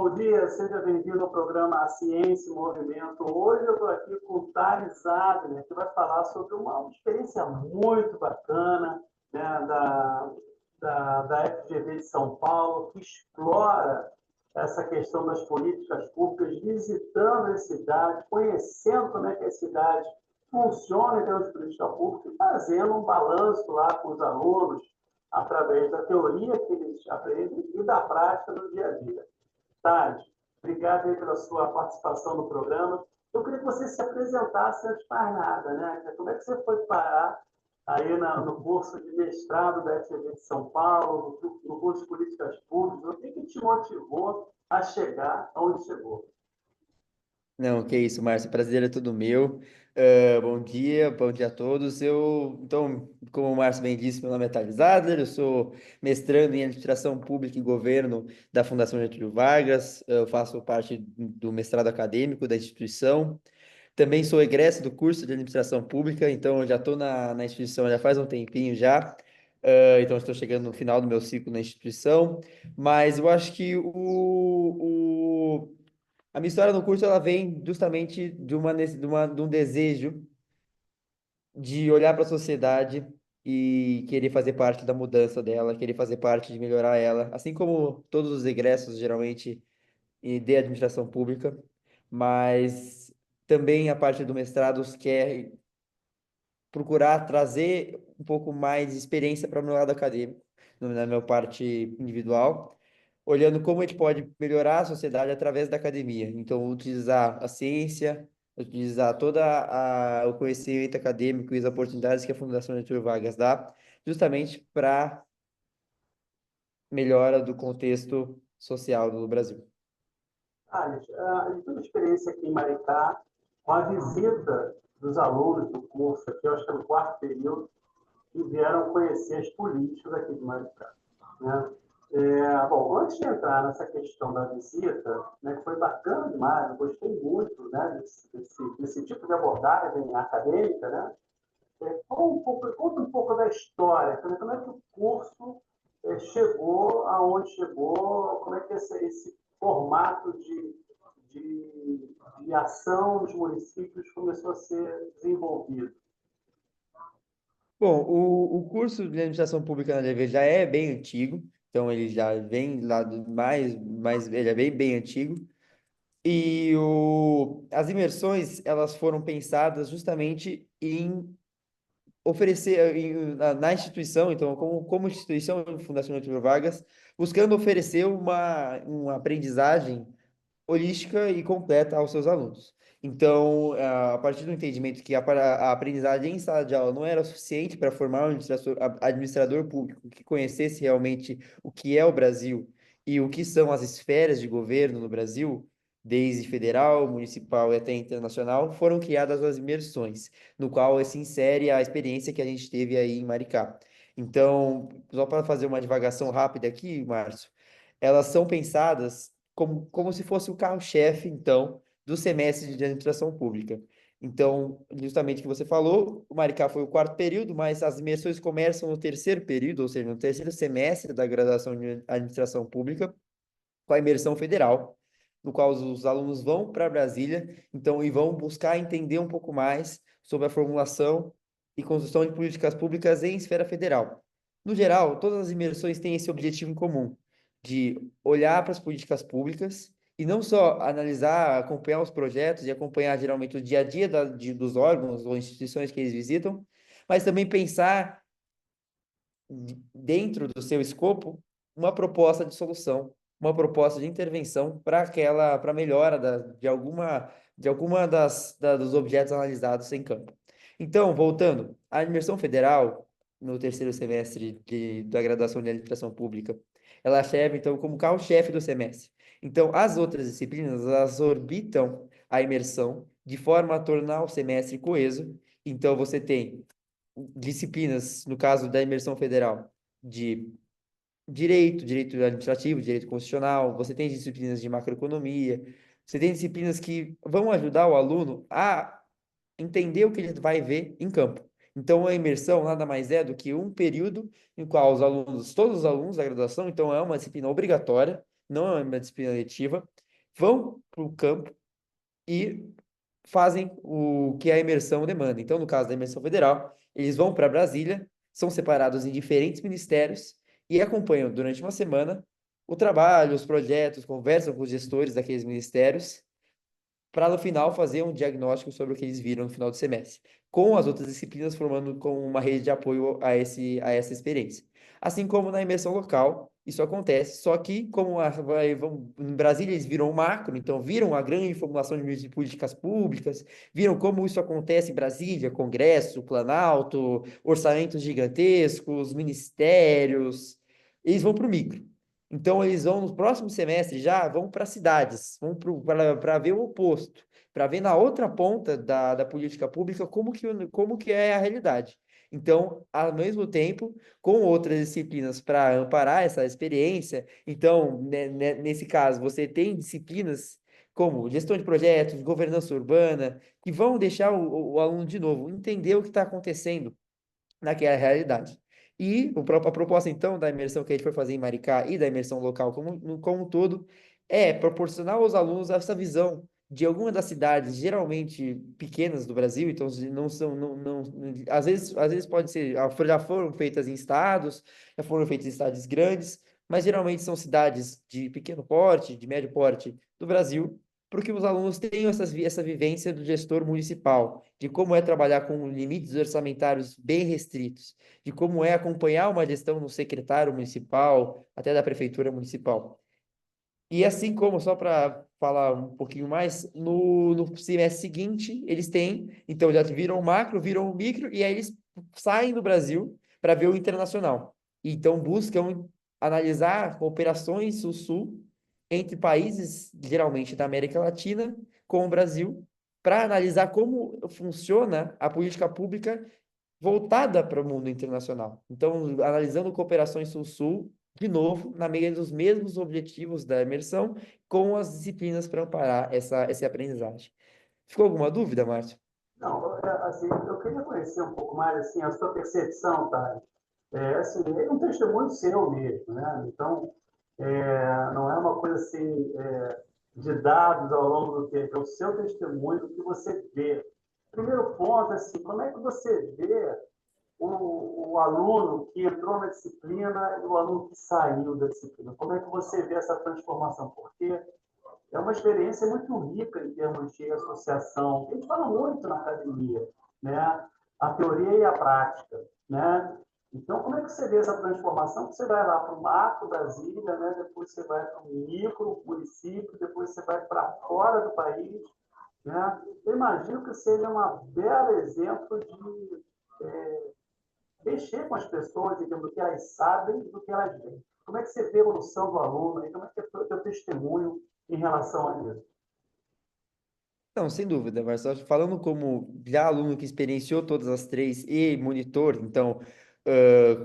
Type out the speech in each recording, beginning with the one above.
bom dia, seja bem-vindo ao programa A Ciência e Movimento. Hoje eu estou aqui com o Thales Abner, que vai falar sobre uma experiência muito bacana, né, da FGV de São Paulo, que explora essa questão das políticas públicas, visitando as cidades, conhecendo como é que a cidade funciona em termos de política pública e fazendo um balanço lá com os alunos, através da teoria que eles aprendem e da prática do dia a dia. Tarde. Obrigado aí pela sua participação no programa. Eu queria que você se apresentasse antes de mais nada, né? Como é que você foi parar aí no curso de mestrado da FGV de São Paulo, no curso de Políticas Públicas? O que te motivou a chegar onde chegou? Não, que isso, Márcio. Prazer é todo meu. Bom dia a todos. Então, como o Márcio bem disse, meu nome é Thales Adler, eu sou mestrando em Administração Pública e Governo da Fundação Getúlio Vargas, eu faço parte do mestrado acadêmico da instituição. Também sou egresso do curso de Administração Pública, então eu já estou na instituição já faz um tempinho já. Então, estou chegando no final do meu ciclo na instituição, mas eu acho que a minha história no curso ela vem justamente de um desejo de olhar para a sociedade e querer fazer parte da mudança dela, querer fazer parte de melhorar ela, assim como todos os egressos geralmente de administração pública, mas também a parte do mestrado quer procurar trazer um pouco mais de experiência para o meu lado acadêmico, na minha parte individual, olhando como a gente pode melhorar a sociedade através da academia. Então, utilizar a ciência, utilizar o conhecimento acadêmico e as oportunidades que a Fundação Getúlio Vargas dá, justamente para melhora do contexto social do Brasil. A gente tem uma experiência aqui em Maricá, com a visita dos alunos do curso, aqui, eu acho que é no quarto período, que vieram conhecer as políticas aqui de Maricá, né? Bom, antes de entrar nessa questão da visita, né, que foi bacana demais, eu gostei muito, né, desse tipo de abordagem acadêmica, né? Conta um pouco da história, como é que o curso chegou aonde chegou, como é que esse formato de ação nos municípios começou a ser desenvolvido. Bom, o curso de administração pública na DV já é bem antigo, então ele já vem lá ele é bem antigo. E as imersões, elas foram pensadas justamente em oferecer, na instituição, então, como instituição, Fundação Getúlio Vargas, buscando oferecer uma aprendizagem holística e completa aos seus alunos. Então, a partir do entendimento que a aprendizagem em sala de aula não era suficiente para formar um administrador público que conhecesse realmente o que é o Brasil e o que são as esferas de governo no Brasil, desde federal, municipal e até internacional, foram criadas as imersões, no qual se insere a experiência que a gente teve aí em Maricá. Então, só para fazer uma divagação rápida aqui, Márcio, elas são pensadas como se fosse o carro-chefe, então, do semestre de administração pública. Então, justamente o que você falou, o Maricá foi o quarto período, mas as imersões começam no terceiro período, ou seja, no terceiro semestre da graduação de administração pública, com a imersão federal, no qual os alunos vão para Brasília, então, e vão buscar entender um pouco mais sobre a formulação e construção de políticas públicas em esfera federal. No geral, todas as imersões têm esse objetivo em comum, de olhar para as políticas públicas e não só analisar, acompanhar os projetos e acompanhar geralmente o dia a dia dos órgãos ou instituições que eles visitam, mas também pensar dentro do seu escopo, uma proposta de solução, uma proposta de intervenção para a melhora de alguma dos objetos analisados em campo. Então, voltando, a imersão federal, no terceiro semestre da graduação de administração pública, ela serve, então, como carro-chefe do semestre. Então, as outras disciplinas, elas orbitam a imersão de forma a tornar o semestre coeso. Então, você tem disciplinas, no caso da imersão federal, de direito administrativo, direito constitucional, você tem disciplinas de macroeconomia, você tem disciplinas que vão ajudar o aluno a entender o que ele vai ver em campo. Então, a imersão nada mais é do que um período em qual todos os alunos da graduação, então é uma disciplina obrigatória, não é uma disciplina letiva, vão para o campo e fazem o que a imersão demanda. Então, no caso da imersão federal, eles vão para Brasília, são separados em diferentes ministérios e acompanham durante uma semana o trabalho, os projetos, conversam com os gestores daqueles ministérios para no final fazer um diagnóstico sobre o que eles viram no final do semestre, com as outras disciplinas formando como uma rede de apoio a essa experiência. Assim como na imersão local, isso acontece, só que como em Brasília eles viram o macro, então viram a grande formulação de políticas públicas, viram como isso acontece em Brasília, Congresso, Planalto, orçamentos gigantescos, ministérios, eles vão para o micro. Então, eles vão no próximo semestre já, vão para cidades, vão para ver o oposto, para ver na outra ponta da política pública como que é a realidade. Então, ao mesmo tempo, com outras disciplinas para amparar essa experiência, então, nesse caso, você tem disciplinas como gestão de projetos, governança urbana, que vão deixar o aluno, de novo, entender o que está acontecendo naquela realidade. E a proposta, então, da imersão que a gente foi fazer em Maricá e da imersão local como um todo, é proporcionar aos alunos essa visão de alguma das cidades, geralmente pequenas do Brasil, então não são, às vezes pode ser, já foram feitas em estados, já foram feitas em cidades grandes, mas geralmente são cidades de pequeno porte, de médio porte do Brasil, porque os alunos tenham essa vivência do gestor municipal, de como é trabalhar com limites orçamentários bem restritos, de como é acompanhar uma gestão no secretário municipal, até da prefeitura municipal. E assim como, só para falar um pouquinho mais, no semestre seguinte, eles têm, então já viram o macro, viram o micro, e aí eles saem do Brasil para ver o internacional. Então buscam analisar cooperações sul-sul entre países, geralmente da América Latina, com o Brasil, para analisar como funciona a política pública voltada para o mundo internacional. Então, analisando cooperações sul-sul, de novo, na meia dos mesmos objetivos da imersão, com as disciplinas para amparar essa aprendizagem. Ficou alguma dúvida, Márcio? Não, assim, eu queria conhecer um pouco mais assim, a sua percepção, tá? Assim, é um testemunho seu mesmo, né? Então, não é uma coisa assim, de dados ao longo do tempo, é o seu testemunho, o que você vê. Primeiro ponto, assim, como é que você vê o aluno que entrou na disciplina e o aluno que saiu da disciplina? Como é que você vê essa transformação? Porque é uma experiência muito rica em termos de associação. A gente fala muito na academia, né? A teoria e a prática, né? Então, como é que você vê essa transformação? Você vai lá para o macro Brasília, né? Depois você vai para o micro município, depois você vai para fora do país, né? Eu imagino que seja um belo exemplo de mexer com as pessoas, digamos, do que elas sabem e do que elas veem. Como é que você vê a evolução do aluno? E como é que é o teu testemunho em relação a isso? Não, sem dúvida, Marcelo. Falando como já aluno que experienciou todas as três e monitor, então,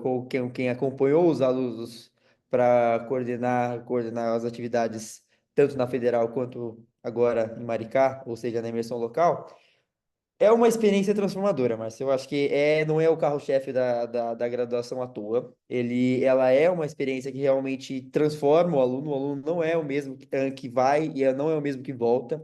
com quem acompanhou os alunos para coordenar as atividades, tanto na federal quanto agora em Maricá, ou seja, na imersão local, é uma experiência transformadora, Márcio. Eu acho que não é o carro-chefe da graduação à toa. Ela é uma experiência que realmente transforma o aluno. O aluno não é o mesmo que vai e não é o mesmo que volta.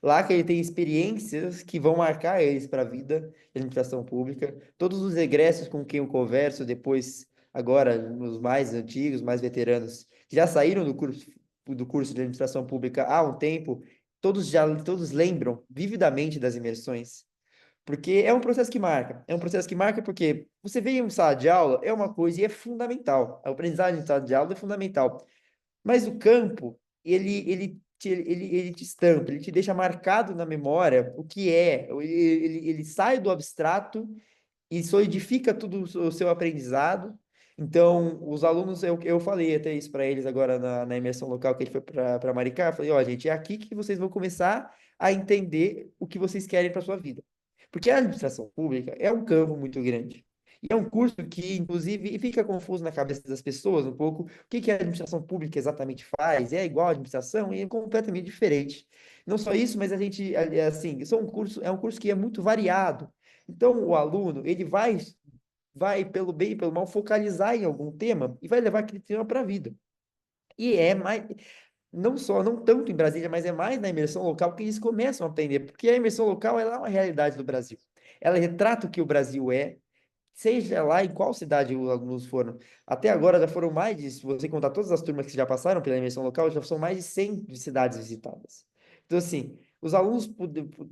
Lá que ele tem experiências que vão marcar eles para a vida de administração pública. Todos os egressos com quem eu converso depois, agora, os mais antigos, mais veteranos, que já saíram do curso de administração pública há um tempo, todos lembram vividamente das imersões. Porque é um processo que marca. É um processo que marca porque você vem em sala de aula, é uma coisa e é fundamental. A aprendizagem em sala de aula é fundamental. Mas o campo, ele te estampa, ele te deixa marcado na memória o que é. Ele sai do abstrato e solidifica tudo o seu aprendizado. Então, os alunos, eu falei até isso para eles agora na imersão local que ele foi para Maricá. Eu falei, ó, gente, é aqui que vocês vão começar a entender o que vocês querem para sua vida. Porque a administração pública é um campo muito grande. E é um curso que, inclusive, fica confuso na cabeça das pessoas um pouco. O que que a administração pública exatamente faz? É igual à administração? E é completamente diferente. Não só isso, mas a gente, assim, é um curso que é muito variado. Então, o aluno, ele vai pelo bem e pelo mal, focalizar em algum tema e vai levar aquele tema para a vida. E é mais. não tanto em Brasília, mas é mais na imersão local que eles começam a aprender, porque a imersão local ela é uma realidade do Brasil. Ela retrata o que o Brasil é, seja lá em qual cidade os alunos foram. Até agora já foram mais de, se você contar todas as turmas que já passaram pela imersão local, já são mais de 100 cidades visitadas. Então, assim, os alunos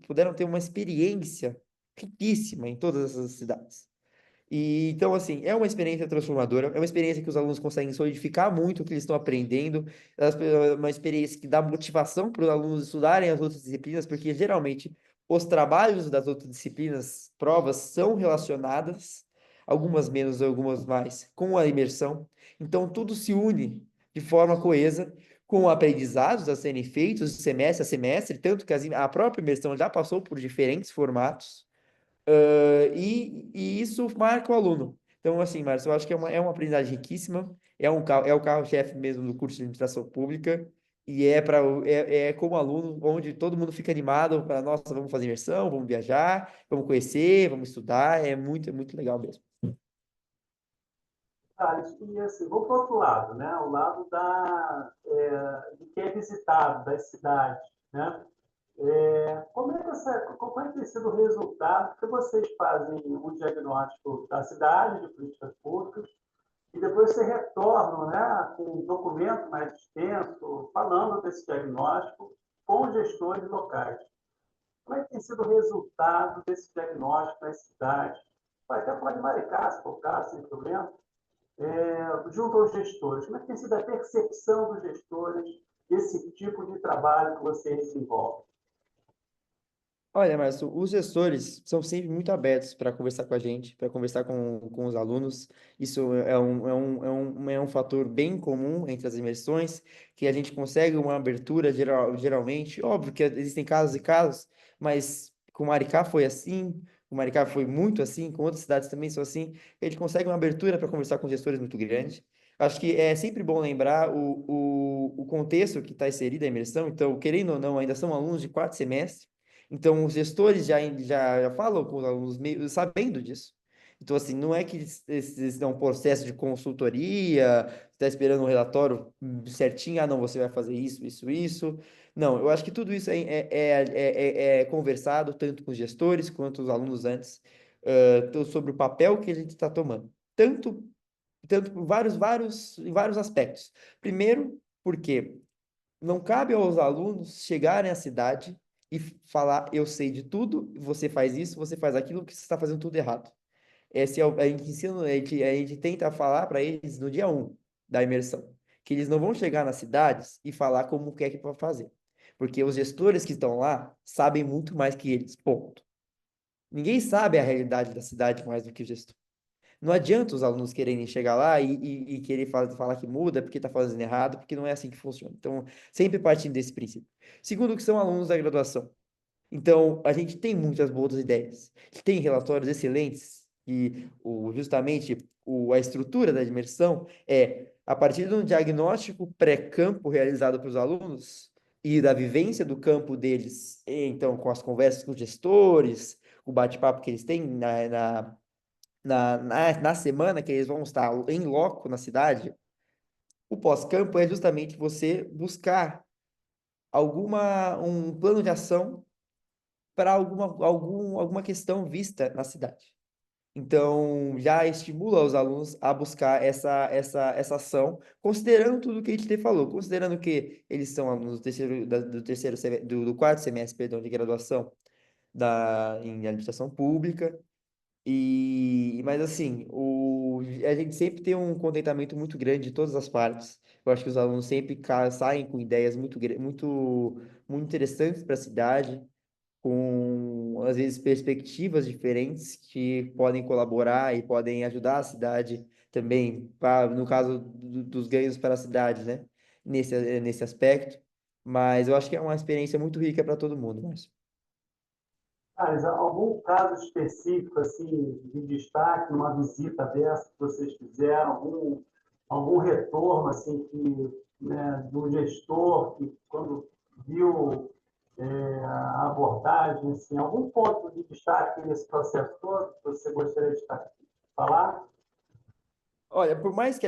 puderam ter uma experiência riquíssima em todas essas cidades. E então, assim, é uma experiência transformadora, é uma experiência que os alunos conseguem solidificar muito o que eles estão aprendendo, é uma experiência que dá motivação para os alunos estudarem as outras disciplinas, porque geralmente os trabalhos das outras disciplinas, provas, são relacionadas, algumas menos, algumas mais, com a imersão. Então, tudo se une de forma coesa, com aprendizados a serem feitos semestre a semestre, tanto que a própria imersão já passou por diferentes formatos. E isso marca o aluno. Então, assim, Márcio, eu acho que é uma aprendizagem riquíssima, é o carro-chefe mesmo do curso de administração pública, e é como aluno, onde todo mundo fica animado para, nossa, vamos fazer imersão, vamos viajar, vamos conhecer, vamos estudar, é muito legal mesmo. E assim, vou para o outro lado, né? O lado de quem é visitado, das cidades, né? Como é que tem sido o resultado que vocês fazem o diagnóstico da cidade, de políticas públicas, e depois você retorna, né, com um documento mais extenso, falando desse diagnóstico com os gestores locais? Como é que tem sido o resultado desse diagnóstico nas cidades? Até pode Maricá, se for o caso, sem problema, junto aos gestores. Como é que tem sido a percepção dos gestores desse tipo de trabalho que você desenvolve? Olha, Márcio, os gestores são sempre muito abertos para conversar com a gente, para conversar com os alunos. Isso é um fator bem comum entre as imersões, que a gente consegue uma abertura geralmente. Óbvio que existem casos e casos, mas com Maricá foi assim, com Maricá foi muito assim, com outras cidades também são assim. A gente consegue uma abertura para conversar com gestores muito grande. Acho que é sempre bom lembrar o contexto que está inserido a imersão. Então, querendo ou não, ainda são alunos de quarto semestre. Então, os gestores já falam com os alunos sabendo disso. Então, assim, não é que eles dão um processo de consultoria, está esperando um relatório certinho, ah, não, você vai fazer isso, isso, isso. Não, eu acho que tudo isso é conversado tanto com os gestores quanto os alunos antes, sobre o papel que a gente está tomando. Tanto por em vários aspectos. Primeiro, porque não cabe aos alunos chegarem à cidade e falar, eu sei de tudo, você faz isso, você faz aquilo, que você está fazendo tudo errado. A gente ensina, a gente tenta falar para eles no dia um da imersão, que eles não vão chegar nas cidades e falar como que é que para fazer. Porque os gestores que estão lá sabem muito mais que eles, ponto. Ninguém sabe a realidade da cidade mais do que o gestor. Não adianta os alunos quererem chegar lá e querer falar que muda porque está fazendo errado, porque não é assim que funciona. Então, sempre partindo desse princípio. Segundo, que são alunos da graduação. Então, a gente tem muitas boas ideias. Tem relatórios excelentes e justamente a estrutura da imersão é, a partir de um diagnóstico pré-campo realizado para os alunos e da vivência do campo deles, então, com as conversas com os gestores, o bate-papo que eles têm na semana que eles vão estar em loco na cidade, o pós-campo é justamente você buscar um plano de ação para alguma questão vista na cidade. Então, já estimula os alunos a buscar essa ação, considerando tudo que a gente te falou, considerando que eles são alunos do quarto semestre, perdão, de graduação em administração pública. Mas assim, a gente sempre tem um contentamento muito grande de todas as partes. Eu acho que os alunos sempre saem com ideias muito interessantes para a cidade, com às vezes perspectivas diferentes que podem colaborar e podem ajudar a cidade também, no caso dos ganhos para a cidade, né? Nesse aspecto. Mas eu acho que é uma experiência muito rica para todo mundo, Márcio. Mas algum caso específico assim de destaque, uma visita dessa que vocês fizeram, algum retorno assim que, né, do gestor que quando viu a abordagem, assim, algum ponto de destaque nesse processo todo que você gostaria de falar? Olha, por mais que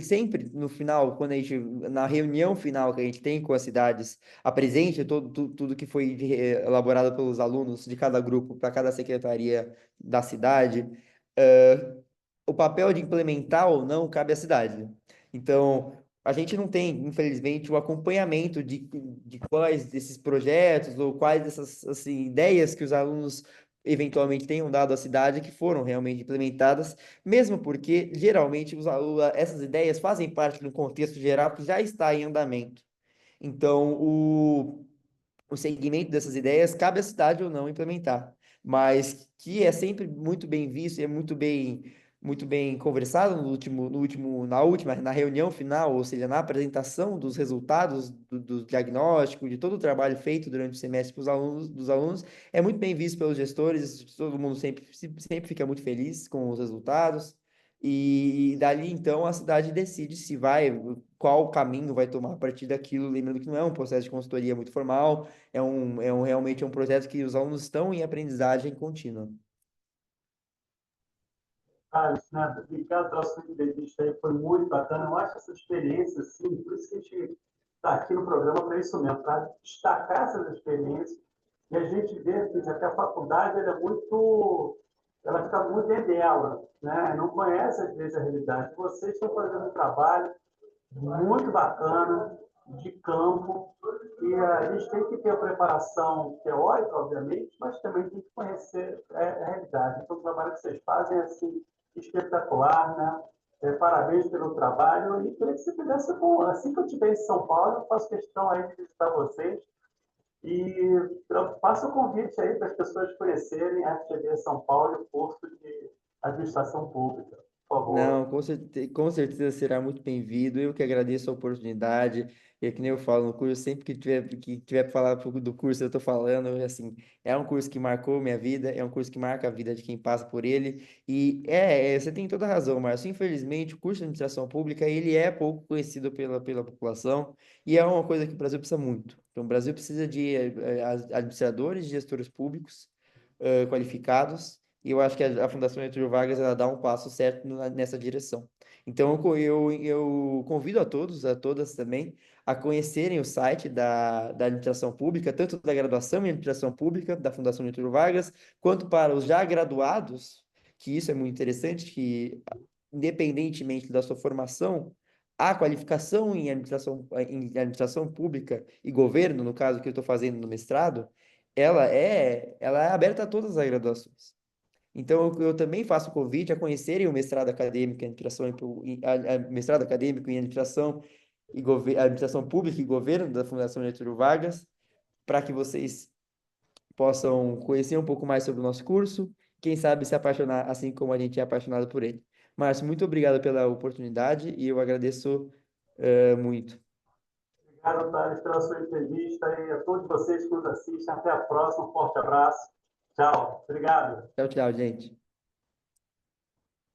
sempre no final, quando a gente, na reunião final que a gente tem com as cidades, apresente tudo que foi elaborado pelos alunos de cada grupo para cada secretaria da cidade, eh, o papel de implementar ou não cabe à cidade. Então, a gente não tem, infelizmente, o acompanhamento de quais desses projetos ou quais dessas assim, ideias que os alunos eventualmente tenham dado à cidade que foram realmente implementadas, mesmo porque geralmente essas ideias fazem parte de um contexto geral que já está em andamento. Então, o segmento dessas ideias cabe à cidade ou não implementar, mas que é sempre muito bem visto e é muito bem conversado na reunião final, ou seja, na apresentação dos resultados do diagnóstico, de todo o trabalho feito durante o semestre para os alunos, dos alunos, é muito bem visto pelos gestores, todo mundo sempre fica muito feliz com os resultados. E dali então a cidade decide se vai, qual caminho vai tomar a partir daquilo, lembrando que não é um processo de consultoria muito formal, realmente é um projeto que os alunos estão em aprendizagem contínua. Carlos, né, obrigado pela sua entrevista aí, foi muito bacana. Eu acho essa experiência, assim, por isso que a gente está aqui no programa para isso mesmo, para destacar essas experiências. E a gente vê que até a faculdade ela é muito, ela fica muito dentro dela, né? Não conhece às vezes a realidade. Vocês estão fazendo um trabalho muito bacana, de campo, e a gente tem que ter a preparação teórica, obviamente, mas também tem que conhecer a realidade. Então, o trabalho que vocês fazem é assim, espetacular, né? Parabéns pelo trabalho e queria que você fizesse, bom, assim que eu estiver em São Paulo, eu faço questão aí de visitar vocês e eu faço o convite aí para as pessoas conhecerem a FGV São Paulo e o curso de Administração Pública, por favor. Não, com certeza será muito bem-vindo. Eu que agradeço a oportunidade. E é que nem eu falo no curso, sempre que tiver para falar do curso, eu estou falando, assim, é um curso que marcou minha vida, é um curso que marca a vida de quem passa por ele. E você tem toda a razão, Márcio. Infelizmente, o curso de administração pública, ele é pouco conhecido pela população e é uma coisa que o Brasil precisa muito. Então, o Brasil precisa de administradores e gestores públicos qualificados. E eu acho que a Fundação Getúlio Vargas ela dá um passo certo nessa direção. Então, eu convido a todos, a todas também, a conhecerem o site da administração pública, tanto da graduação em administração pública da Fundação Getúlio Vargas, quanto para os já graduados, que isso é muito interessante, que independentemente da sua formação, a qualificação em administração pública e governo, no caso que eu estou fazendo no mestrado, ela é aberta a todas as graduações. Então, eu também faço o convite a conhecerem o mestrado acadêmico em administração, mestrado acadêmico em administração administração pública e governo da Fundação Getúlio Vargas, para que vocês possam conhecer um pouco mais sobre o nosso curso, quem sabe se apaixonar assim como a gente é apaixonado por ele. Márcio, muito obrigado pela oportunidade e eu agradeço muito. Obrigado, Thales, pela sua entrevista e a todos vocês que nos assistem. Até a próxima. Um forte abraço. Tchau. Obrigado. Tchau, tchau, gente.